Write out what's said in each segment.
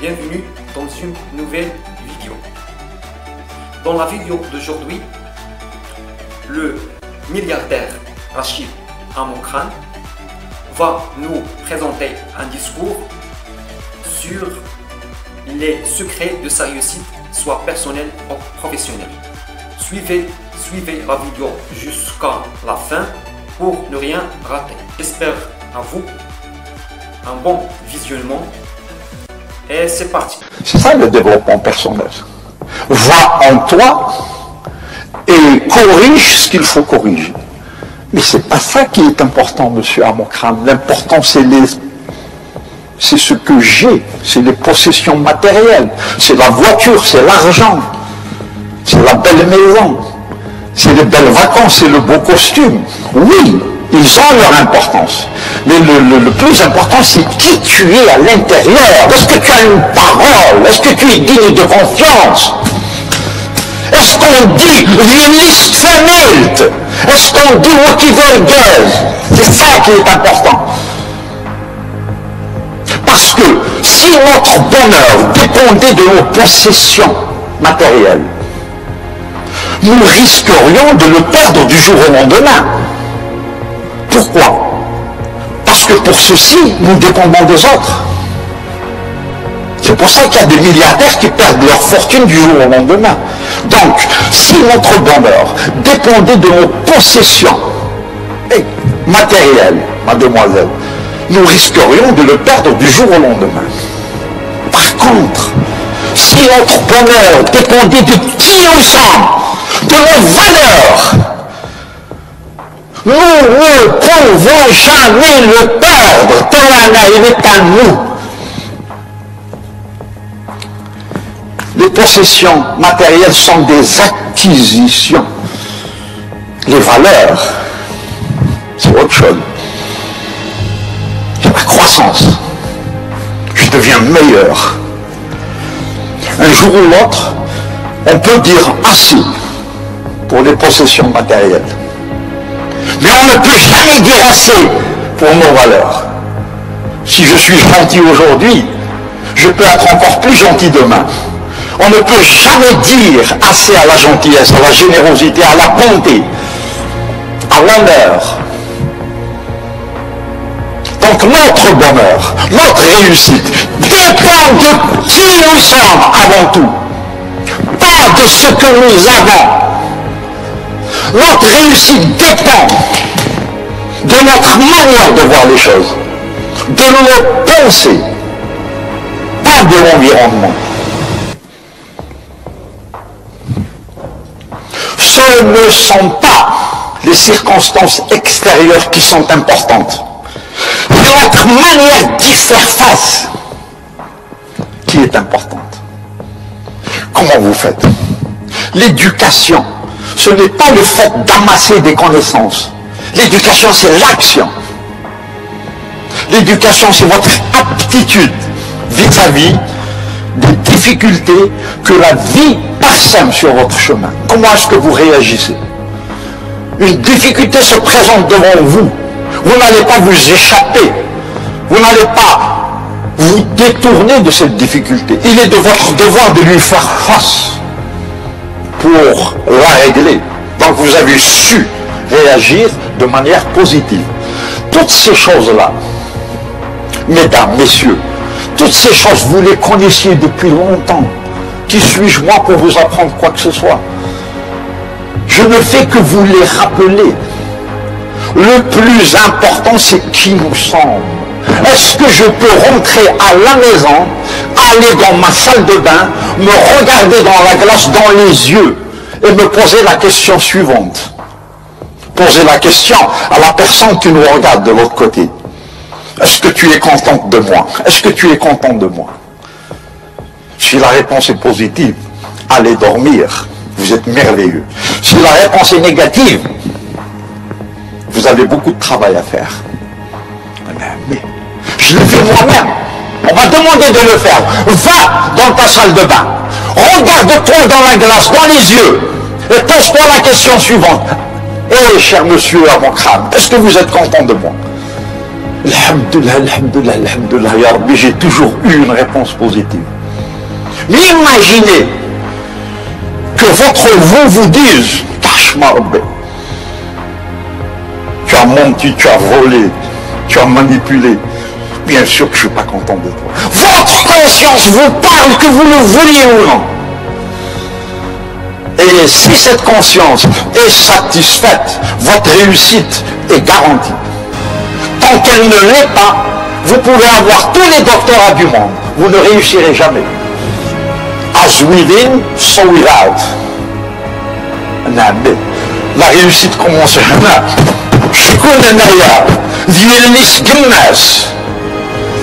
bienvenue dans une nouvelle vidéo. Dans la vidéo d'aujourd'hui, le milliardaire Rachid Amokrane va nous présenter un discours sur les secrets de sa réussite, soit personnelle ou professionnelle. Suivez la vidéo jusqu'à la fin pour ne rien rater. J'espère à vous un bon visionnement et c'est parti. C'est ça le développement personnel. Va en toi et corrige ce qu'il faut corriger. Mais c'est pas ça qui est important, monsieur Amokrane. L'important c'est ce que j'ai, c'est les possessions matérielles, c'est la voiture, c'est l'argent, c'est la belle maison, c'est les belles vacances, c'est le beau costume. Oui, ils ont leur importance. Mais le plus important, c'est qui tu es à l'intérieur. Est-ce que tu as une parole? Est-ce que tu es digne de confiance? Est-ce qu'on dit List Vermild? Est-ce qu'on dit Motivergez? C'est ça qui est important. Parce que si notre bonheur dépendait de nos possessions matérielles, nous risquerions de le perdre du jour au lendemain. Pourquoi? Parce que pour ceci, nous dépendons des autres. C'est pour ça qu'il y a des milliardaires qui perdent leur fortune du jour au lendemain. Donc, si notre bonheur dépendait de nos possessions matérielles, mademoiselle, nous risquerions de le perdre du jour au lendemain. Par contre, si notre bonheur dépendait de qui nous sommes, de nos valeurs, nous ne pouvons jamais le perdre. Tolana, il est à nous. Les possessions matérielles sont des acquisitions. Les valeurs, c'est autre chose. C'est la croissance. Je deviens meilleur. Un jour ou l'autre, on peut dire assez pour les possessions matérielles. Mais on ne peut jamais dire assez pour nos valeurs. Si je suis gentil aujourd'hui, je peux être encore plus gentil demain. On ne peut jamais dire assez à la gentillesse, à la générosité, à la bonté, à l'honneur. Donc notre bonheur, notre réussite dépend de qui nous sommes avant tout, pas de ce que nous avons. Notre réussite dépend de notre manière de voir les choses, de nos pensées, pas de l'environnement. Ce ne sont pas les circonstances extérieures qui sont importantes. C'est notre manière d'y faire face qui est importante. Comment vous faites? L'éducation, ce n'est pas le fait d'amasser des connaissances. L'éducation, c'est l'action. L'éducation, c'est votre aptitude vis-à-vis des difficultés que la vie parsème sur votre chemin. Comment est-ce que vous réagissez? Une difficulté se présente devant vous. Vous n'allez pas vous échapper. Vous n'allez pas vous détourner de cette difficulté. Il est de votre devoir de lui faire face pour la régler. Donc vous avez su réagir de manière positive. Toutes ces choses-là, mesdames, messieurs, toutes ces choses, vous les connaissiez depuis longtemps. Qui suis-je moi pour vous apprendre quoi que ce soit? Je ne fais que vous les rappeler. Le plus important, c'est qui nous sommes. Est-ce que je peux rentrer à la maison, aller dans ma salle de bain, me regarder dans la glace dans les yeux et me poser la question suivante? Poser la question à la personne qui nous regarde de l'autre côté. Est-ce que tu es contente de moi? Est-ce que tu es content de moi? Si la réponse est positive, allez dormir. Vous êtes merveilleux. Si la réponse est négative, vous avez beaucoup de travail à faire. Mais je le fais moi-même. On m'a demandé de le faire. Va dans ta salle de bain. Regarde-toi dans la glace, dans les yeux. Et pose-toi la question suivante. Eh, cher monsieur Amokrane, est-ce que vous êtes content de moi? Alhamdulillah, alhamdulillah, alhamdulillah, ya Rabbi, j'ai toujours eu une réponse positive. Mais imaginez que votre vous dise, Tashma Rabbi, tu as menti, tu as volé, tu as manipulé. Bien sûr que je ne suis pas content de toi. Votre conscience vous parle, que vous le vouliez ou non. Et si cette conscience est satisfaite, votre réussite est garantie. Tant qu'elle ne l'est pas, vous pouvez avoir tous les doctorats du monde. Vous ne réussirez jamais. As within, so without. La réussite commence là.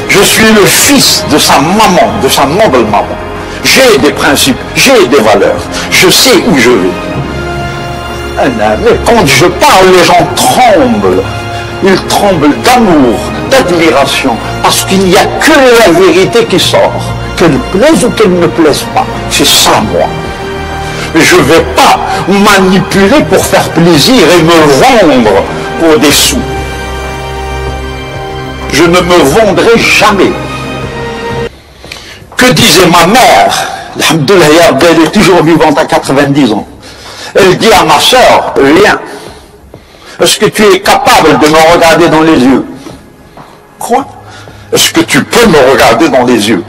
Je suis le fils de sa maman, de sa noble maman. J'ai des principes, j'ai des valeurs. Je sais où je vais. Mais quand je parle, les gens tremblent. Ils tremblent d'amour, d'admiration, parce qu'il n'y a que la vérité qui sort. Qu'elle plaise ou qu'elle ne plaise pas. C'est ça, moi. Mais je ne vais pas manipuler pour faire plaisir et me vendre pour des sous. Je ne me vendrai jamais. Que disait ma mère? Alhamdulillah, elle est toujours vivante à 90 ans. Elle dit à ma soeur, viens. Est-ce que tu es capable de me regarder dans les yeux? Quoi? Est-ce que tu peux me regarder dans les yeux?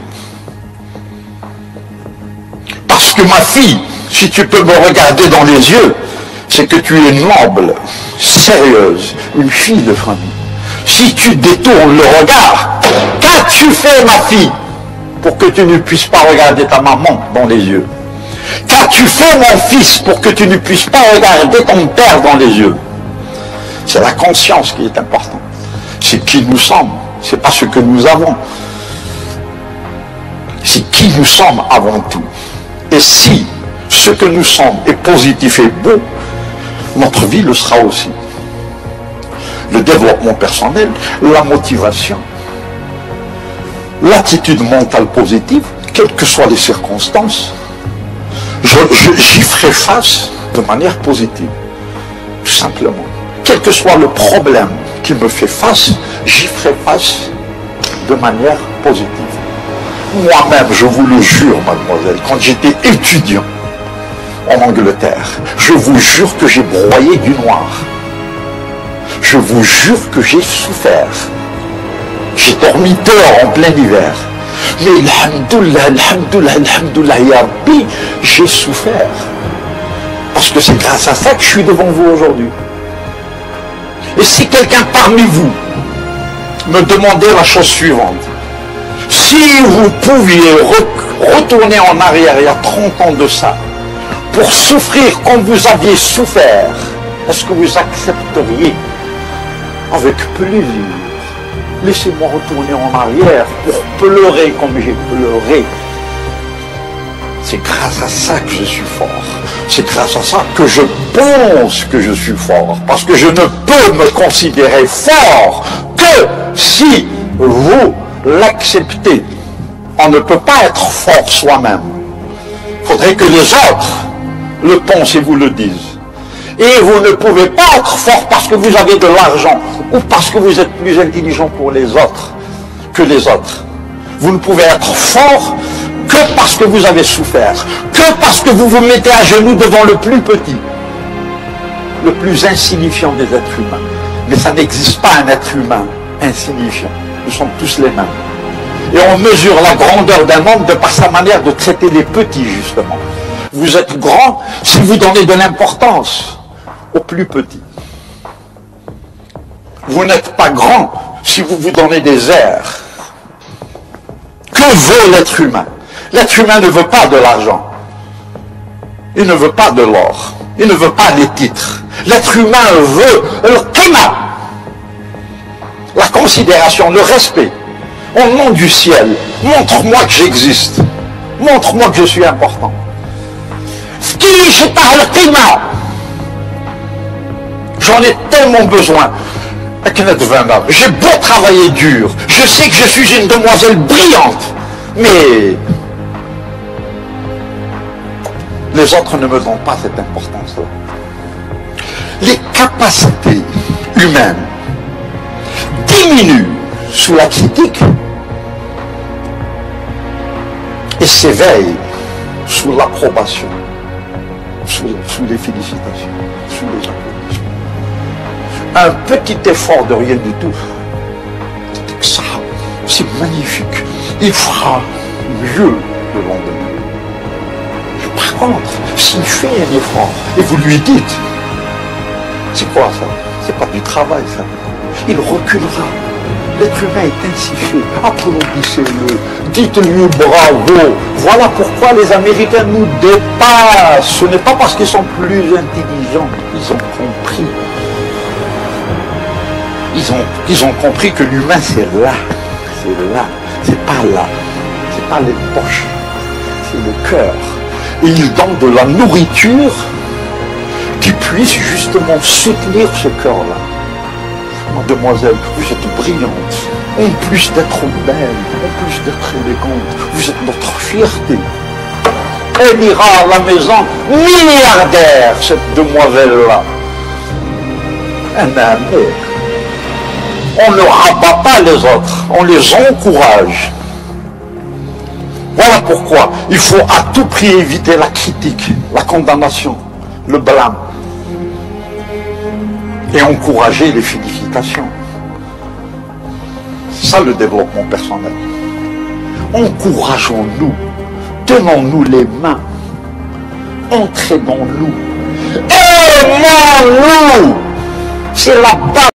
Parce que ma fille, si tu peux me regarder dans les yeux, c'est que tu es noble, sérieuse, une fille de famille. Si tu détournes le regard, qu'as-tu fait, ma fille, pour que tu ne puisses pas regarder ta maman dans les yeux? Qu'as-tu fait, mon fils, pour que tu ne puisses pas regarder ton père dans les yeux? C'est la conscience qui est importante. C'est qui nous sommes, c'est pas ce que nous avons. C'est qui nous sommes avant tout. Et si ce que nous sommes est positif et beau, notre vie le sera aussi. Le développement personnel, la motivation, l'attitude mentale positive, quelles que soient les circonstances, j'y ferai face de manière positive, tout simplement. Quel que soit le problème qui me fait face, j'y ferai face de manière positive. Moi-même, je vous le jure, mademoiselle, quand j'étais étudiant en Angleterre, je vous jure que j'ai broyé du noir. Je vous jure que j'ai souffert. J'ai dormi dehors en plein hiver. Mais alhamdoulilah, alhamdoulilah, alhamdoulilah, ya Rabbi, j'ai souffert. Parce que c'est grâce à ça que je suis devant vous aujourd'hui. Et si quelqu'un parmi vous me demandait la chose suivante, si vous pouviez retourner en arrière il y a 30 ans de ça, pour souffrir comme vous aviez souffert, est-ce que vous accepteriez avec plaisir? Laissez-moi retourner en arrière pour pleurer comme j'ai pleuré. C'est grâce à ça que je suis fort. C'est grâce à ça que je pense que je suis fort. Parce que je ne peux me considérer fort que si vous l'acceptez. On ne peut pas être fort soi-même. Il faudrait que les autres le pensent et vous le disent. Et vous ne pouvez pas être fort parce que vous avez de l'argent ou parce que vous êtes plus intelligent pour les autres que les autres. Vous ne pouvez être fort que parce que vous avez souffert, que parce que vous vous mettez à genoux devant le plus petit, le plus insignifiant des êtres humains. Mais ça n'existe pas un être humain insignifiant. Nous sommes tous les mêmes. Et on mesure la grandeur d'un homme de par sa manière de traiter les petits, justement. Vous êtes grand si vous donnez de l'importance aux plus petits. Vous n'êtes pas grand si vous vous donnez des airs. Que veut l'être humain? L'être humain ne veut pas de l'argent. Il ne veut pas de l'or. Il ne veut pas les titres. L'être humain veut le qima, la considération, le respect. Au nom du ciel, montre-moi que j'existe. Montre-moi que je suis important. J'en ai tellement besoin. J'ai beau travailler dur. Je sais que je suis une demoiselle brillante. Mais les autres ne me donnent pas cette importance-là. Les capacités humaines diminuent sous la critique et s'éveille sous l'approbation, sous les félicitations, sous les applaudissements. Un petit effort de rien du tout, ça, c'est magnifique. Il fera mieux le lendemain. Par contre, s'il fait un effort et vous lui dites, c'est quoi ça? C'est pas du travail ça. Il reculera. L'être humain est ainsi fait. Applaudissez-le. Dites-lui bravo. Voilà pourquoi les Américains nous dépassent. Ce n'est pas parce qu'ils sont plus intelligents. Ils ont compris. Ils ont compris que l'humain c'est là. C'est là. C'est pas là. C'est pas les poches. C'est le cœur. Et ils donnent de la nourriture qui puisse justement soutenir ce cœur-là. Mademoiselle, vous êtes brillante. En plus d'être belle, en plus d'être élégante, vous êtes notre fierté. Elle ira à la maison milliardaire, cette demoiselle-là. Elle a aimé. On ne rabat pas les autres, on les encourage. Voilà pourquoi il faut à tout prix éviter la critique, la condamnation, le blâme. Et encourager les félicitations. C'est ça le développement personnel. Encourageons-nous, tenons-nous les mains, entraînons-nous, aimons-nous. C'est la base.